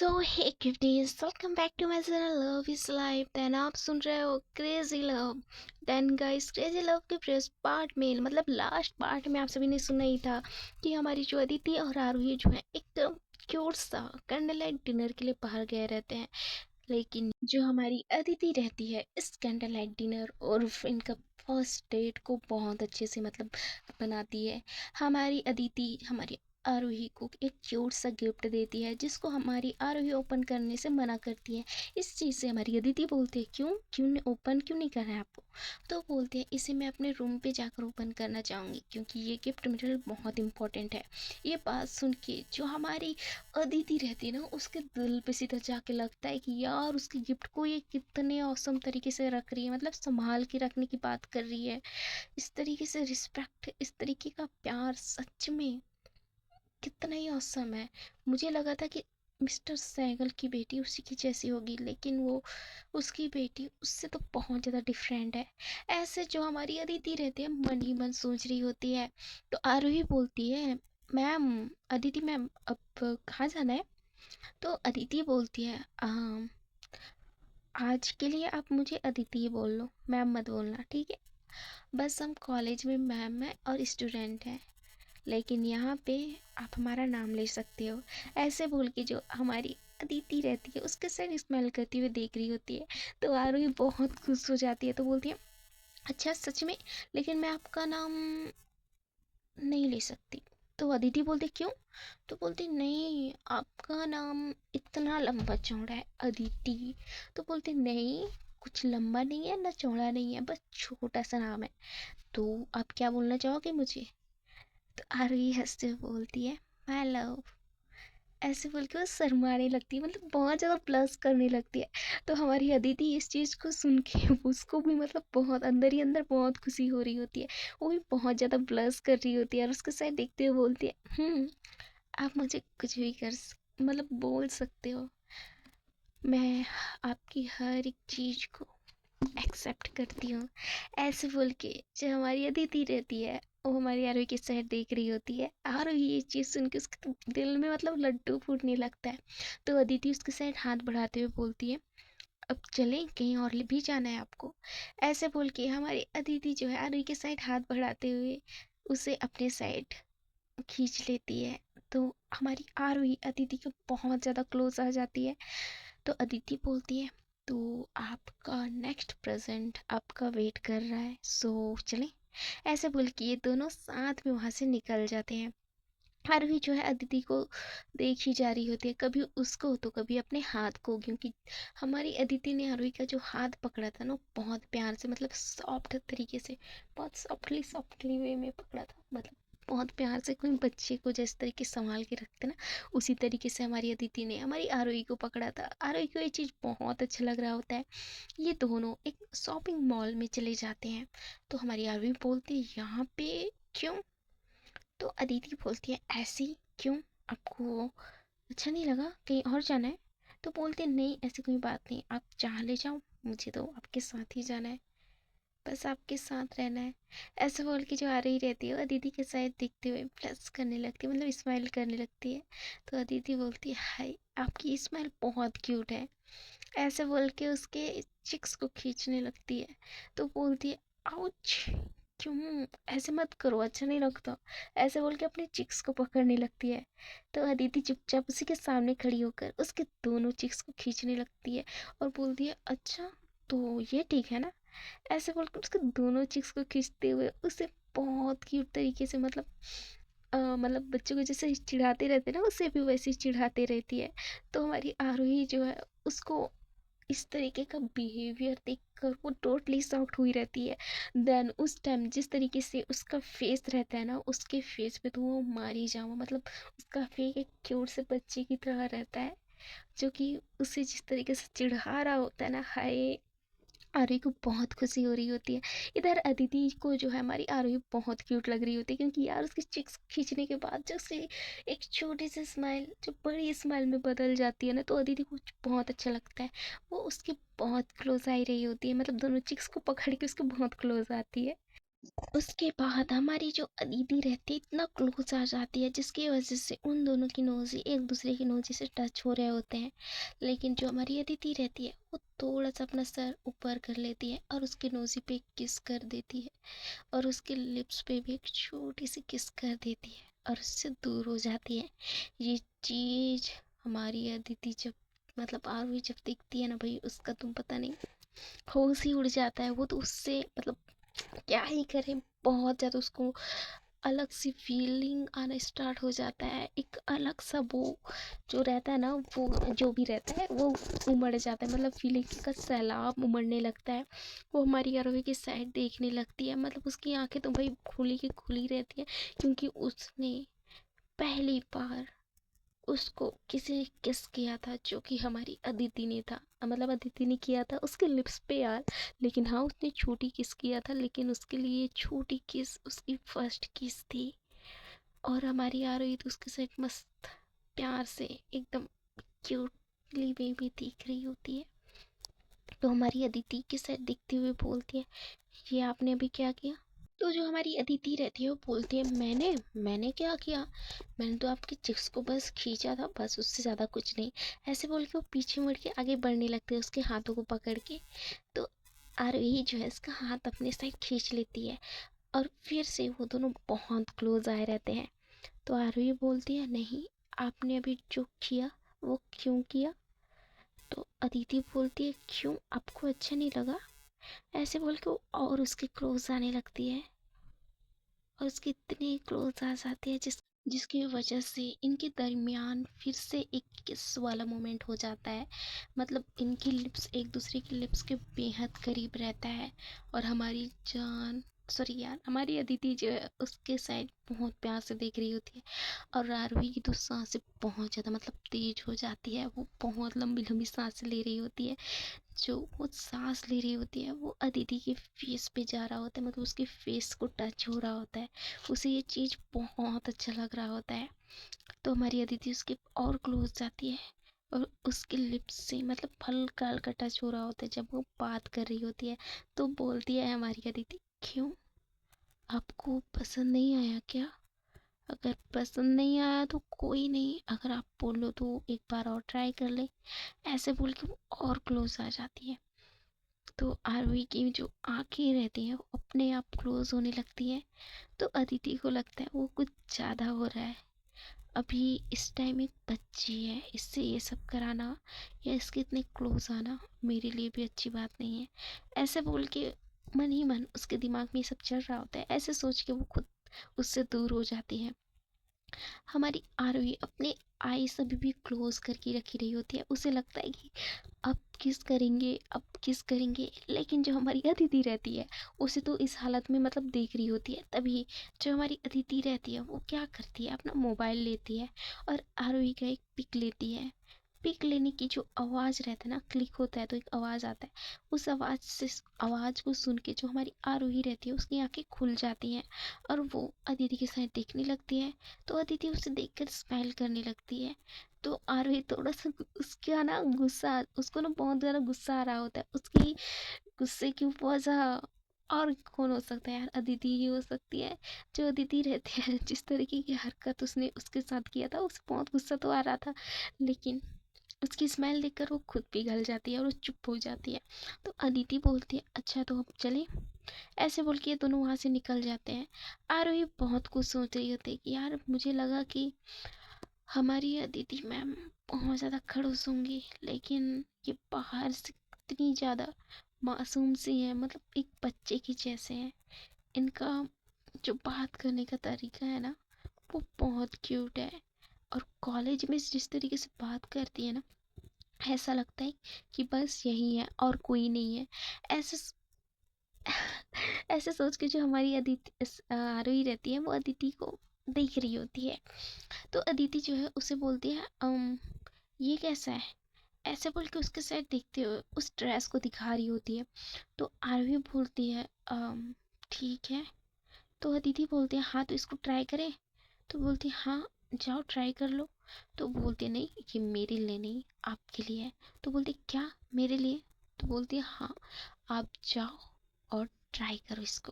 So hey giftees, welcome back to my channel love is life. Then आप सुन रहे हो crazy love. Then guys, crazy love के first part में मतलब लास्ट पार्ट में आप सभी ने सुना ही था कि हमारी जो अदिति और आरोही जो है एक क्यूट सा कैंडल लाइट डिनर के लिए बाहर गए रहते हैं। लेकिन जो हमारी अदिति रहती है इस कैंडल लाइट डिनर और इनका फर्स्ट डेट को बहुत अच्छे से मतलब बनाती है। हमारी अदिति हमारी आरोही को एक क्यूट सा गिफ्ट देती है जिसको हमारी आरोही ओपन करने से मना करती है। इस चीज़ से हमारी अदिति बोलती है क्यों क्यों ओपन क्यों नहीं कर रहा है आपको। तो बोलते हैं इसे मैं अपने रूम पे जाकर ओपन करना चाहूँगी क्योंकि ये गिफ्ट मेरे लिए बहुत इंपॉर्टेंट है। ये बात सुन के जो हमारी अदिति रहती है ना उसके दिल पे सीधा जाके लगता है कि यार उसके गिफ्ट को ये कितने औसम तरीके से रख रही है, मतलब संभाल के रखने की बात कर रही है। इस तरीके से रिस्पेक्ट, इस तरीके का प्यार सच में कितना ही औसम है। मुझे लगा था कि मिस्टर सहगल की बेटी उसी की जैसी होगी, लेकिन वो उसकी बेटी उससे तो बहुत ज़्यादा डिफरेंट है। ऐसे जो हमारी अदिति रहती है मन ही मन सोच रही होती है। तो आरोही बोलती है मैम, अदिति मैम अब कहाँ जाना है। तो अदिति बोलती है आज के लिए आप मुझे अदिति ही बोल लो, मैम मत बोलना, ठीक है। बस हम कॉलेज में मैम हैं और स्टूडेंट हैं, लेकिन यहाँ पे आप हमारा नाम ले सकते हो। ऐसे बोल के जो हमारी अदिति रहती है उसके साइड स्माइल करती हुई देख रही होती है। तो आरोही बहुत खुश हो जाती है, तो बोलती है अच्छा सच में, लेकिन मैं आपका नाम नहीं ले सकती। तो अदिति बोलती क्यों। तो बोलती नहीं, आपका नाम इतना लंबा चौड़ा है अदिति। तो बोलती नहीं, कुछ लंबा नहीं है ना चौड़ा नहीं है, बस छोटा सा नाम है। तो आप क्या बोलना चाहोगे मुझे। तो आरवी हंसते हुए बोलती है माय लव। ऐसे बोल के वो शर्माने लगती है, मतलब बहुत ज़्यादा प्लस करने लगती है। तो हमारी अदिति इस चीज़ को सुन के उसको भी मतलब बहुत अंदर ही अंदर बहुत खुशी हो रही होती है। वो भी बहुत ज़्यादा प्लस कर रही होती है और उसके साथ देखते हुए बोलती है आप मुझे कुछ भी मतलब बोल सकते हो। मैं आपकी हर एक चीज़ को एक्सेप्ट करती हूँ। ऐसे बोल के जो हमारी अदिति रहती है वो हमारी आरोही की साइड देख रही होती है। आरोही ये चीज़ सुन के उसके तो दिल में मतलब लड्डू फूटने लगता है। तो अदिति उसके साइड हाथ बढ़ाते हुए बोलती है अब चलें, कहीं और भी जाना है आपको। ऐसे बोल के हमारी अदिति जो है आरोही के साइड हाथ बढ़ाते हुए उसे अपने साइड खींच लेती है। तो हमारी आरोही अदिति को बहुत ज़्यादा क्लोज आ जाती है। तो अदिति बोलती है तो आपका नेक्स्ट प्रेजेंट आपका वेट कर रहा है, सो चलें। ऐसे बोल के ये दोनों साथ में वहाँ से निकल जाते हैं। आरवी जो है अदिति को देख ही जा रही होती है, कभी उसको तो कभी अपने हाथ को, क्योंकि हमारी अदिति ने आरवी का जो हाथ पकड़ा था ना बहुत प्यार से, मतलब सॉफ्ट तरीके से, बहुत सॉफ्टली वे में पकड़ा था, मतलब बहुत प्यार से कोई बच्चे को जिस तरीके संभाल के रखते ना उसी तरीके से हमारी अदिति ने हमारी आरोही को पकड़ा था। आरोही को ये चीज़ बहुत अच्छा लग रहा होता है। ये दोनों एक शॉपिंग मॉल में चले जाते हैं। तो हमारी आरोही बोलती है यहाँ पे क्यों। तो अदिति बोलती है ऐसी क्यों, आपको अच्छा नहीं लगा, कहीं और जाना है। तो बोलते नहीं ऐसी कोई बात नहीं, आप जहाँ ले जाओ, मुझे तो आपके साथ ही जाना है, बस आपके साथ रहना है। ऐसे बोल के जो आ रही रहती है वो अदिति के साथ देखते हुए प्लस करने लगती है, मतलब स्माइल करने लगती है। तो अदिति बोलती है हाय आपकी स्माइल बहुत क्यूट है। ऐसे बोल के उसके चिक्स को खींचने लगती है। तो बोलती है आउच, क्यों ऐसे मत करो, अच्छा नहीं लगता। ऐसे बोल के अपने चिक्स को पकड़ने लगती है। तो अदिति चुपचाप उसी के सामने खड़ी होकर उसके दोनों चिक्स को खींचने लगती है और बोलती है अच्छा तो ये ठीक है ना। ऐसे बोलकर उसके दोनों चिक्स को खींचते हुए उसे बहुत क्यूट तरीके से, मतलब बच्चों को जैसे चिढ़ाते रहते हैं ना उसे भी वैसे ही चिढ़ाते रहती है। तो हमारी आरोही जो है उसको इस तरीके का बिहेवियर देखकर वो टोटली शॉक्ड हुई रहती है। देन उस टाइम जिस तरीके से उसका फेस रहता है ना उसके फेस पे तो वो मारी जाओ, मतलब उसका फेस एक क्यूट से बच्चे की तरह रहता है जो कि उसे जिस तरीके से चिढ़ा रहा होता है ना, हाय आरोही को बहुत खुशी हो रही होती है। इधर अदिति को जो है हमारी आरोही बहुत क्यूट लग रही होती है, क्योंकि यार उसकी चिक्स खींचने के बाद जो उसकी एक छोटी सी स्माइल जो बड़ी स्माइल में बदल जाती है ना, तो अदिति को बहुत अच्छा लगता है। वो उसके बहुत क्लोज आई रही होती है, मतलब दोनों चिक्स को पकड़ के उसके बहुत क्लोज आती है। उसके बाद हमारी जो अदिति रहती है इतना क्लोज आ जाती है, जिसकी वजह से उन दोनों की नोज़ें एक दूसरे की नोज़ें से टच हो रहे होते हैं। लेकिन जो हमारी अदिति रहती है वो थोड़ा सा अपना सर ऊपर कर लेती है और उसके नोज़ी पे किस कर देती है, और उसके लिप्स पे भी एक छोटी सी किस कर देती है और उससे दूर हो जाती है। ये चीज़ हमारी अदिति जब मतलब आरवी जब दिखती है ना भाई, उसका तुम पता नहीं, होश ही उड़ जाता है वो तो। उससे मतलब क्या ही करे, बहुत ज़्यादा उसको अलग सी फीलिंग आना स्टार्ट हो जाता है। एक अलग सा वो जो रहता है ना, वो जो भी रहता है वो उमड़ जाता है, मतलब फीलिंग का सैलाब उमड़ने लगता है। वो हमारी आरोही की साइड देखने लगती है, मतलब उसकी आंखें तो भाई खुली की खुली रहती है, क्योंकि उसने पहली बार उसको किसी ने किस किया था, जो कि हमारी अदिति ने था, मतलब अदिति ने किया था उसके लिप्स पे यार। लेकिन हाँ, उसने छोटी किस किया था, लेकिन उसके लिए छोटी किस उसकी फर्स्ट किस थी। और हमारी आरोही तो उसके साथ मस्त प्यार से एकदम क्यूटली बेबी दिख रही होती है। तो हमारी अदिति के साथ दिखते हुए बोलती है, ये आपने अभी क्या किया? तो जो हमारी अदिति रहती है वो बोलती है, मैंने क्या किया, मैंने तो आपके चिप्स को बस खींचा था, बस उससे ज़्यादा कुछ नहीं। ऐसे बोल के वो पीछे मुड़ के आगे बढ़ने लगती है उसके हाथों को पकड़ के। तो आरोही जो है इसका हाथ अपने साइड खींच लेती है, और फिर से वो दोनों बहुत क्लोज आए रहते हैं। तो आरोही बोलती है, नहीं, आपने अभी जो किया वो क्यों किया? तो अदिति बोलती है, क्यों, आपको अच्छा नहीं लगा? ऐसे बोल के वो और उसके क्लोज आने लगती है, और उसके इतने क्लोज आ जाते हैं जिसकी वजह से इनके दरमियान फिर से एक किस वाला मोमेंट हो जाता है। मतलब इनकी लिप्स एक दूसरे की लिप्स के बेहद करीब रहता है। और हमारी जान, सॉरी यार, हमारी अदिति जो है उसके साइड बहुत प्यार से देख रही होती है। और आरवी की तो सांसें बहुत ज़्यादा मतलब तेज हो जाती है, वो बहुत लंबी लंबी सांसें ले रही होती है। जो वो सांस ले रही होती है वो अदिति के फेस पे जा रहा होता है, मतलब उसके फेस को टच हो रहा होता है। उसे ये चीज़ बहुत अच्छा लग रहा होता है। तो हमारी अदिति उसके और क्लोज जाती है, और उसके लिप्स से मतलब हल्का हल्का टच हो रहा होता है जब वो बात कर रही होती है। तो बोलती है हमारी अदिति, क्यों, आपको पसंद नहीं आया क्या? अगर पसंद नहीं आया तो कोई नहीं, अगर आप बोलो तो एक बार और ट्राई कर ले। ऐसे बोल के वो और क्लोज आ जाती है। तो आरवी की जो आंखें रहती हैं वो अपने आप क्लोज होने लगती हैं। तो अदिति को लगता है वो कुछ ज़्यादा हो रहा है। अभी इस टाइम एक बच्ची है, इससे ये सब कराना या इसके इतने क्लोज आना मेरे लिए भी अच्छी बात नहीं है। ऐसे बोल के मन ही मन उसके दिमाग में ये सब चल रहा होता है। ऐसे सोच के वो खुद उससे दूर हो जाती है। हमारी आरवी अपने आईज अभी भी क्लोज करके रखी रही होती है, उसे लगता है कि अब किस करेंगे, अब किस करेंगे। लेकिन जो हमारी अदिति रहती है उसे तो इस हालत में मतलब देख रही होती है। तभी जो हमारी अदिति रहती है वो क्या करती है, अपना मोबाइल लेती है और आरोही का एक पिक लेती है। पिक लेने की जो आवाज़ रहता है ना, क्लिक होता है तो एक आवाज़ आता है। उस आवाज़ को सुन के जो हमारी आरोही रहती है उसकी आंखें खुल जाती हैं, और वो अदिति के साथ देखने लगती है। तो अदिति उसे देखकर स्माइल करने लगती है। तो आरोही थोड़ा सा उसका ना गुस्सा, उसको ना बहुत ज़्यादा गुस्सा आ रहा होता है। उसकी गुस्से की वजह और कौन हो सकता है यार, अदिति ही हो सकती है। जो अदिति रहती है, जिस तरीके की हरकत उसने उसके साथ किया था, उसे बहुत गुस्सा तो आ रहा था, लेकिन उसकी स्माइल देखकर वो खुद पिघल जाती है और वो चुप हो जाती है। तो अदिति बोलती है, अच्छा तो अब चले। ऐसे बोल के ये दोनों वहाँ से निकल जाते हैं। आरोही बहुत कुछ सोच रही होती है कि यार मुझे लगा कि हमारी अदिति मैम बहुत ज़्यादा खड़ूस होंगी, लेकिन ये बाहर से इतनी ज़्यादा मासूम सी हैं, मतलब एक बच्चे की जैसे हैं। इनका जो बात करने का तरीका है ना, वो बहुत क्यूट है। और कॉलेज में जिस तरीके से बात करती है ना, ऐसा लगता है कि बस यही है और कोई नहीं है। ऐसे ऐसे सोच के जो हमारी अदिति आरोही रहती है वो अदिति को देख रही होती है। तो अदिति जो है उसे बोलती है, ये कैसा है? ऐसे बोल के उसके साइड देखते हुए उस ड्रेस को दिखा रही होती है। तो आरवी बोलती है, ठीक है। तो अदिति बोलती है, हाँ तो इसको ट्राई करें? तो बोलती है, हाँ जाओ ट्राई कर लो। तो बोलती है, नहीं ये मेरे लिए नहीं, आपके लिए है। तो बोलती है, क्या, मेरे लिए? तो बोलती है, हाँ आप जाओ और ट्राई करो इसको।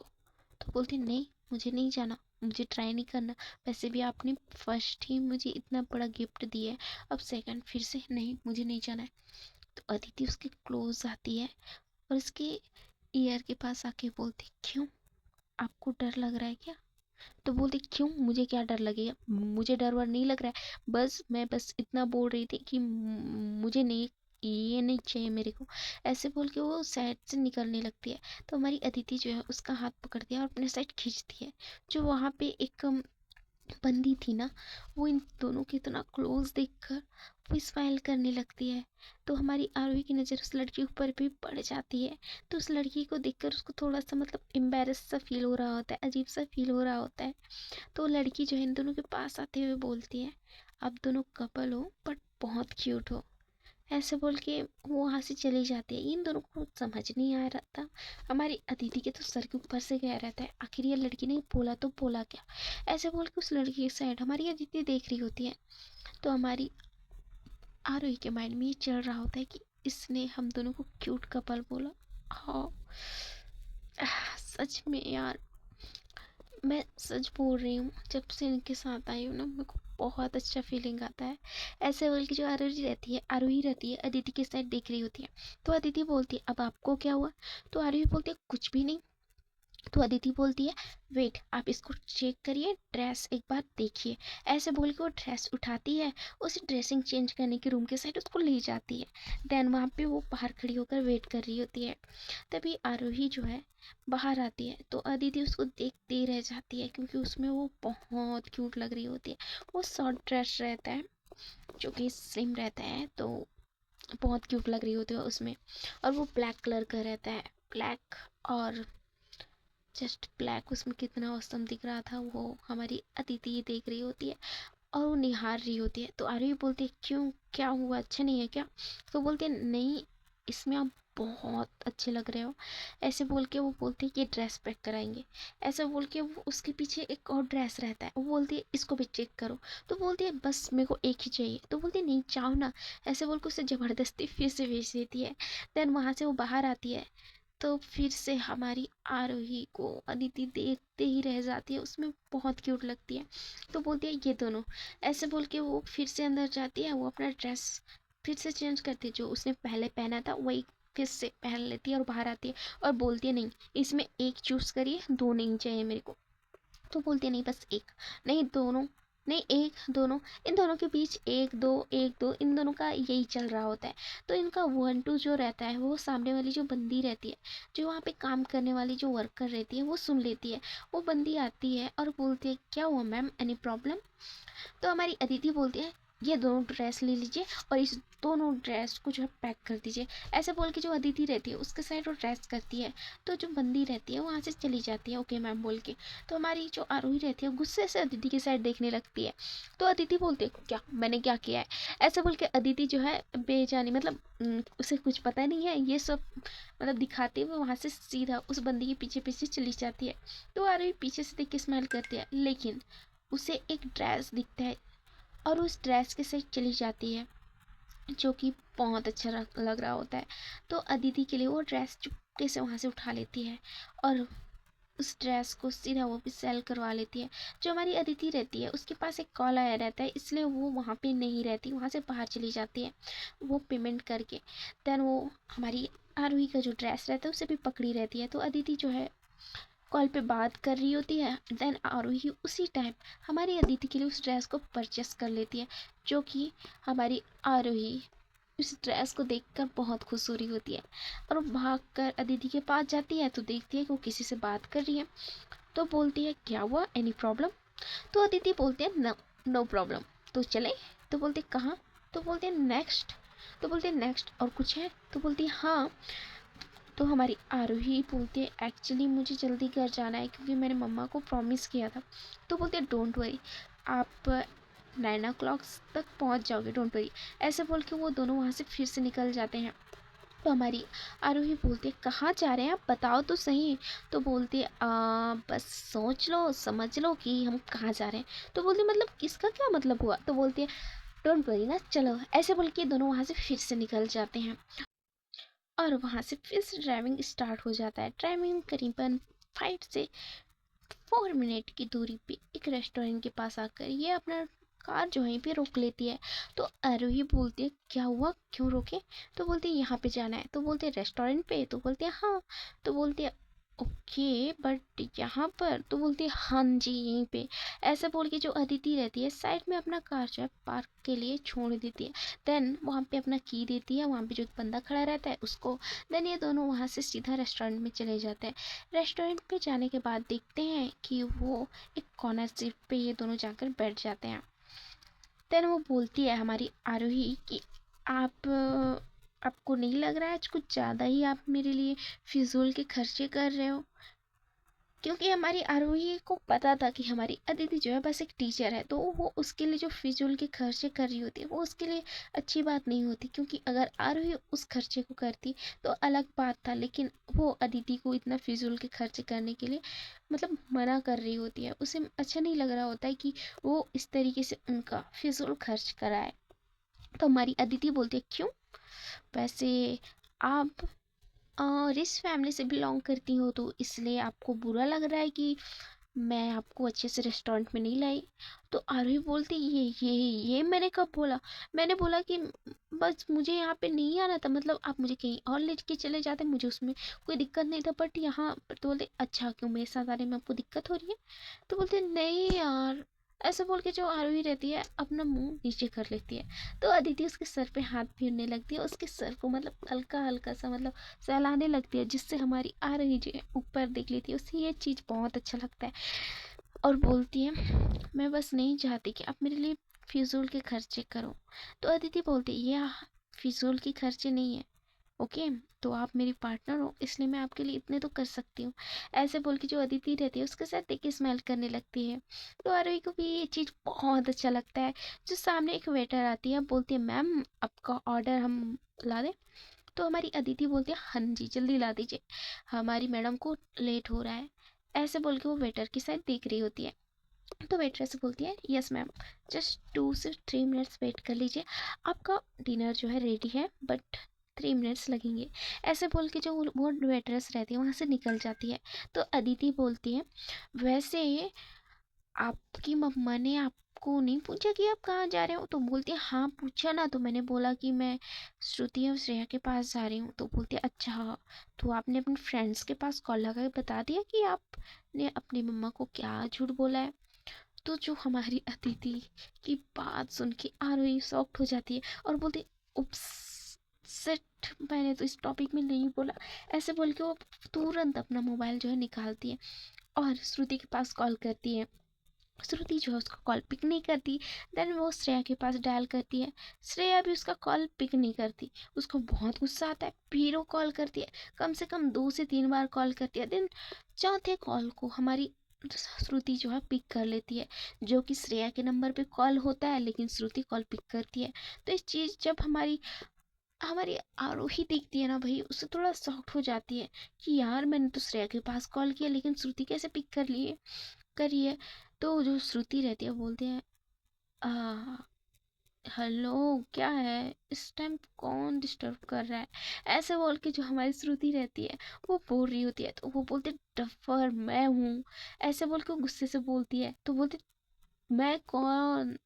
तो तो बोलती नहीं मुझे नहीं जाना, मुझे ट्राई नहीं करना, वैसे भी आपने फर्स्ट ही मुझे इतना बड़ा गिफ्ट दिया है, अब सेकंड फिर से नहीं मुझे नहीं जाना है। तो अदिति उसके क्लोज आती है और उसके ईयर के पास आके बोलती क्यों, आपको डर लग रहा है क्या? तो बोलती क्यों, मुझे क्या डर लगेगा, मुझे डर वर नहीं लग रहा है, मैं बस इतना बोल रही थी कि मुझे नहीं, ये नहीं चाहिए मेरे को। ऐसे बोल के वो साइड से निकलने लगती है। तो हमारी अदिति जो है उसका हाथ पकड़ती है और अपने साइड खींचती है। जो वहाँ पे एक बंदी थी ना, वो इन दोनों के इतना क्लोज देखकर वो स्माइल करने लगती है। तो हमारी आरोही की नज़र उस लड़की के ऊपर भी पड़ जाती है। तो उस लड़की को देखकर उसको थोड़ा सा मतलब एम्बेरस सा फील हो रहा होता है, अजीब सा फील हो रहा होता है। तो लड़की जो है इन दोनों के पास आते हुए बोलती है आप दोनों कपल हो बट बहुत क्यूट हो। ऐसे बोल के वो वहाँ से चली जाती है। इन दोनों को समझ नहीं आ रहा था। हमारी अदिति के तो सर के ऊपर से गया रहता है, आखिर ये लड़की ने बोला तो बोला क्या। ऐसे बोल के उस लड़की की साइड हमारी अदिति देख रही होती है। तो हमारी आरोही के माइंड में ये चल रहा होता है कि इसने हम दोनों को क्यूट कपल बोला। हाँ सच में यार, मैं सच बोल रही हूँ, जब से इनके साथ आई हूँ ना मेरे को बहुत अच्छा फीलिंग आता है। ऐसे बोल के जो आरोही रहती है अदिति के साइड देख रही होती है। तो अदिति बोलती है अब आपको क्या हुआ? तो आरोही बोलती है कुछ भी नहीं। तो अदिति बोलती है वेट आप इसको चेक करिए, ड्रेस एक बार देखिए। ऐसे बोल के वो ड्रेस उठाती है, उस ड्रेसिंग चेंज करने के रूम के साइड उसको ले जाती है। देन वहाँ पे वो बाहर खड़ी होकर वेट कर रही होती है। तभी आरोही जो है बाहर आती है। तो अदिति उसको देखते ही रह जाती है क्योंकि उसमें वो बहुत क्यूट लग रही होती है। वो शॉर्ट ड्रेस रहता है जो कि स्लिम रहता है, तो बहुत क्यूट लग रही होती है उसमें। और वो ब्लैक कलर का रहता है, ब्लैक और जस्ट ब्लैक, उसमें कितना औसम दिख रहा था। वो हमारी अदिति देख रही होती है और वो निहार रही होती है। तो आरवी बोलती है क्यों, क्या हुआ, अच्छा नहीं है क्या? तो बोलती है नहीं इसमें आप बहुत अच्छे लग रहे हो। ऐसे बोल के वो बोलती है कि ड्रेस पैक कराएंगे। ऐसे बोल के वो उसके पीछे एक और ड्रेस रहता है, वो बोलती है इसको भी चेक करो। तो बोलती है बस मेरे को एक ही चाहिए। तो बोलती है नहीं चाहो ना। ऐसे बोल के उसे ज़बरदस्ती फिर से भेज देती है। देन वहाँ से वो बाहर आती है। तो फिर से हमारी आरोही को अदिति देखते ही रह जाती है, उसमें बहुत क्यूट लगती है। तो बोलती है ये दोनों। ऐसे बोल के वो फिर से अंदर जाती है, वो अपना ड्रेस फिर से चेंज करती है, जो उसने पहले पहना था वही फिर से पहन लेती है और बाहर आती है। और बोलती है नहीं इसमें एक चूज़ करिए, दो नहीं चाहिए मेरे को। तो बोलती है नहीं बस एक, नहीं दोनों, नहीं एक दोनों। इन दोनों के बीच एक दो एक दो, इन दोनों का यही चल रहा होता है। तो इनका 1-2 जो रहता है वो सामने वाली जो बंदी रहती है, जो वहाँ पे काम करने वाली जो वर्कर रहती है वो सुन लेती है। वो बंदी आती है और बोलती है क्या हुआ मैम, एनी प्रॉब्लम? तो हमारी अदिति बोलती है ये दोनों ड्रेस ले लीजिए और इस दोनों ड्रेस को जो है पैक कर दीजिए। ऐसे बोल के जो अदिति रहती है उसके साइड वो ड्रेस करती है। तो जो बंदी रहती है वहाँ से चली जाती है ओके मैम बोल के। तो हमारी जो आरोही रहती है गुस्से से अदिति की साइड देखने लगती है। तो अदिति बोलती है क्या मैंने क्या किया है? ऐसे बोल के अदिति जो है बेजानी मतलब उसे कुछ पता नहीं है ये सब मतलब दिखाते हुए वहाँ से सीधा उस बंदी के पीछे पीछे चली जाती है। तो आरोही पीछे से देख के स्माइल करती है, लेकिन उसे एक ड्रेस दिखता है और उस ड्रेस के साथ चली जाती है, जो कि बहुत अच्छा लग रहा होता है। तो अदिति के लिए वो ड्रेस चुपके से वहाँ से उठा लेती है और उस ड्रेस को सीधा वो भी सेल करवा लेती है। जो हमारी अदिति रहती है उसके पास एक कॉल आया रहता है, इसलिए वो वहाँ पे नहीं रहती, वहाँ से बाहर चली जाती है वो पेमेंट करके। देन वो हमारी आरोही का जो ड्रेस रहता है उसे भी पकड़ी रहती है। तो अदिति जो है कॉल पे बात कर रही होती है। देन आरोही उसी टाइम हमारी अदिति के लिए उस ड्रेस को परचेस कर लेती है, जो कि हमारी आरोही उस ड्रेस को देखकर बहुत खुश हो रही होती है। और वो भाग कर अदिति के पास जाती है तो देखती है कि वो किसी से बात कर रही है। तो बोलती है क्या हुआ, एनी प्रॉब्लम? तो अदिति बोलती है नो, नो प्रॉब्लम। तो चले? तो बोलते कहाँ? तो बोलते हैं नेक्स्ट। तो बोलते हैं नेक्स्ट और कुछ है? तो बोलती है हाँ। तो हमारी आरोही बोलती है एक्चुअली मुझे जल्दी घर जाना है क्योंकि मैंने मम्मा को प्रॉमिस किया था। तो बोलते हैं डोंट वरी, आप 9 o'clock तक पहुंच जाओगे, डोंट वरी। ऐसे बोल के वो दोनों वहाँ से फिर से निकल जाते हैं। तो हमारी आरोही बोलती है कहाँ जा रहे हैं आप, बताओ तो सही। तो बोलती है बस सोच लो समझ लो कि हम कहाँ जा रहे हैं। तो बोलती मतलब किसका क्या मतलब हुआ? तो बोलती है डोंट वरी ना, चलो। ऐसे बोल के दोनों वहाँ से फिर से निकल जाते हैं और वहाँ से फिर से ड्राइविंग स्टार्ट हो जाता है। ड्राइविंग करीबन 5 से 4 मिनट की दूरी पे एक रेस्टोरेंट के पास आकर ये अपना कार जो है यहीं पे रोक लेती है। तो आरोही बोलती है क्या हुआ, क्यों रोके? तो बोलती है यहाँ पे जाना है। तो बोलते हैं रेस्टोरेंट पे? तो बोलती है हाँ। तो बोलती है ओके बट यहाँ पर? तो बोलती है हाँ जी यहीं पे। ऐसा बोल के जो अदिति रहती है साइड में अपना कार जो है पार्क के लिए छोड़ देती है। देन वहाँ पे अपना की देती है वहाँ पे जो एक बंदा खड़ा रहता है उसको। देन ये दोनों वहाँ से सीधा रेस्टोरेंट में चले जाते हैं। रेस्टोरेंट पे जाने के बाद देखते हैं कि वो एक कॉर्नर सीट पे ये दोनों जाकर बैठ जाते हैं। देन वो बोलती है हमारी आरोही कि आपको नहीं लग रहा है आज कुछ ज़्यादा ही आप मेरे लिए फिजूल के खर्चे कर रहे हो? क्योंकि हमारी आरोही को पता था कि हमारी अदिति जो है बस एक टीचर है, तो वो उसके लिए जो फिजूल के खर्चे कर रही होती है वो उसके लिए अच्छी बात नहीं होती। क्योंकि अगर आरोही उस खर्चे को करती तो अलग बात था, लेकिन वो अदिति को इतना फिजूल के खर्चे करने के लिए मतलब मना कर रही होती है। उसे अच्छा नहीं लग रहा होता है कि वो इस तरीके से उनका फिजूल खर्च कराए। तो हमारी अदिति बोलती है क्यों, वैसे आप रिच फैमिली से बिलोंग करती हो तो इसलिए आपको बुरा लग रहा है कि मैं आपको अच्छे से रेस्टोरेंट में नहीं लाई? तो आरोही बोलती ये मैंने कब बोला? मैंने बोला कि बस मुझे यहाँ पे नहीं आना था, मतलब आप मुझे कहीं और लेके चले जाते, मुझे उसमें कोई दिक्कत नहीं था, बट यहाँ तो बोलते अच्छा क्यों मेरे साथ आने में आपको दिक्कत हो रही है? तो बोलते नहीं यार। ऐसे बोल के जो आरोही रहती है अपना मुंह नीचे कर लेती है। तो अदिति उसके सर पे हाथ फेरने लगती है, उसके सर को मतलब हल्का हल्का सा मतलब सहलाने लगती है, जिससे हमारी आरोही जो है ऊपर देख लेती है। उसे ये चीज़ बहुत अच्छा लगता है और बोलती है मैं बस नहीं चाहती कि आप मेरे लिए फिजूल के खर्चे करो। तो अदिति बोलती है ये फिजूल के खर्चे नहीं है, ओके? तो आप मेरी पार्टनर हो इसलिए मैं आपके लिए इतने तो कर सकती हूँ। ऐसे बोल के जो अदिति रहती है उसके साथ देखिए स्मेल करने लगती है। तो आरोही को भी ये चीज़ बहुत अच्छा लगता है। जो सामने एक वेटर आती है बोलती है मैम आपका ऑर्डर हम ला दें? तो हमारी अदिति बोलती है हाँ जी जल्दी ला दीजिए, हमारी मैडम को लेट हो रहा है। ऐसे बोल के वो वेटर की साइड देख रही होती है। तो वेट्रेस बोलती है यस मैम, जस्ट 2 से 3 मिनट्स वेट कर लीजिए, आपका डिनर जो है रेडी है बट 3 मिनट्स लगेंगे। ऐसे बोल के जो वो वेट्रेस रहती है वहाँ से निकल जाती है। तो अदिति बोलती है वैसे आपकी मम्मा ने आपको नहीं पूछा कि आप कहाँ जा रहे हो? तो बोलती है हाँ पूछा ना, तो मैंने बोला कि मैं श्रुति और श्रेया के पास जा रही हूँ। तो बोलती है अच्छा, तो आपने अपने फ्रेंड्स के पास कॉल लगा के बता दिया कि आपने अपनी मम्मा को क्या झूठ बोला है? तो जो हमारी अतिथि की बात सुन के आरोही शॉक्ड हो जाती है और बोलती उप्स सेट, मैंने तो इस टॉपिक में नहीं बोला। ऐसे बोल के वो तुरंत अपना मोबाइल जो है निकालती है और श्रुति के पास कॉल करती है। श्रुति जो है उसका कॉल पिक नहीं करती। देन वो श्रेया के पास डायल करती है, श्रेया भी उसका कॉल पिक नहीं करती। उसको बहुत गुस्सा आता है, फिर वो कॉल करती है, कम से कम 2 से 3 बार कॉल करती है। देन चौथे कॉल को हमारी श्रुति जो है पिक कर लेती है, जो कि श्रेया के नंबर पे कॉल होता है लेकिन श्रुति कॉल पिक करती है। तो इस चीज़ जब हमारी हमारी आरोही देखती है ना भाई, उससे थोड़ा शॉक्ड हो जाती है कि यार मैंने तो श्रेया के पास कॉल किया लेकिन श्रुति कैसे पिक कर रही है। तो जो श्रुति रहती है बोलते हैं आ हेलो क्या है इस टाइम, कौन डिस्टर्ब कर रहा है? ऐसे बोल के जो हमारी श्रुति रहती है वो बोल रही होती है। तो वो बोलते डफर मैं हूँ। ऐसे बोल के वो गुस्से से बोलती है। तो बोलते मैं कौन?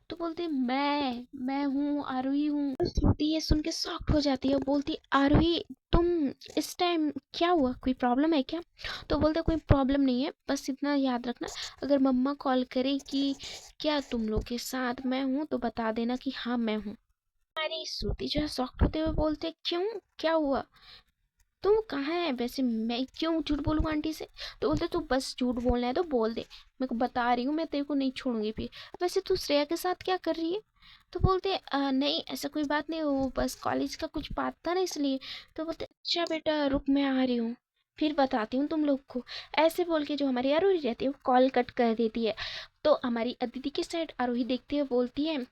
तो बोलती मैं हूँ आरोही हूँ। तो श्रुति ये सुन के शॉक्ड हो जाती है, बोलती आरोही तुम इस टाइम क्या हुआ, कोई प्रॉब्लम है क्या? तो बोलते कोई प्रॉब्लम नहीं है, बस इतना याद रखना अगर मम्मा कॉल करे कि क्या तुम लोग के साथ मैं हूँ तो बता देना कि हाँ मैं हूँ। हमारी श्रुति जो है शॉक्ड होते हुए बोलते क्यों, क्या हुआ, तुम कहाँ है? वैसे मैं क्यों झूठ बोलूँ आंटी से? तो बोलते तू बस झूठ बोलना है तो बोल दे, मैं को बता रही हूँ मैं तेरे को नहीं छोड़ूंगी फिर। वैसे तू श्रेया के साथ क्या कर रही है? तो बोलते नहीं ऐसा कोई बात नहीं, वो बस कॉलेज का कुछ बात था ना इसलिए। तो बोलते अच्छा बेटा रुक मैं आ रही हूँ फिर बताती हूँ तुम लोग को। ऐसे बोल के जो हमारी आरोही रहती है वो कॉल कट कर देती है। तो हमारी अदिति की साइड आरोही देखती है, बोलती है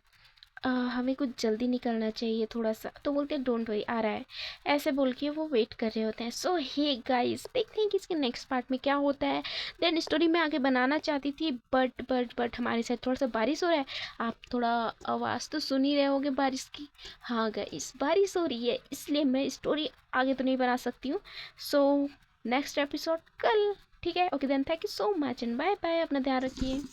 हमें कुछ जल्दी निकलना चाहिए थोड़ा सा। तो बोलते हैं डोंट वरी आ रहा है। ऐसे बोल के वो वेट कर रहे होते हैं। सो हे गाइस देखते हैं कि इसके नेक्स्ट पार्ट में क्या होता है। देन स्टोरी में आगे बनाना चाहती थी बट हमारे साथ थोड़ा सा बारिश हो रहा है। आप थोड़ा आवाज़ तो सुन ही रहे होगे बारिश की। हाँ गाइस बारिश हो रही है इसलिए मैं स्टोरी आगे तो नहीं बना सकती हूँ। सो नेक्स्ट एपिसोड कल। ठीक है? Okay then thank you so much and bye bye, अपना ध्यान रखिए।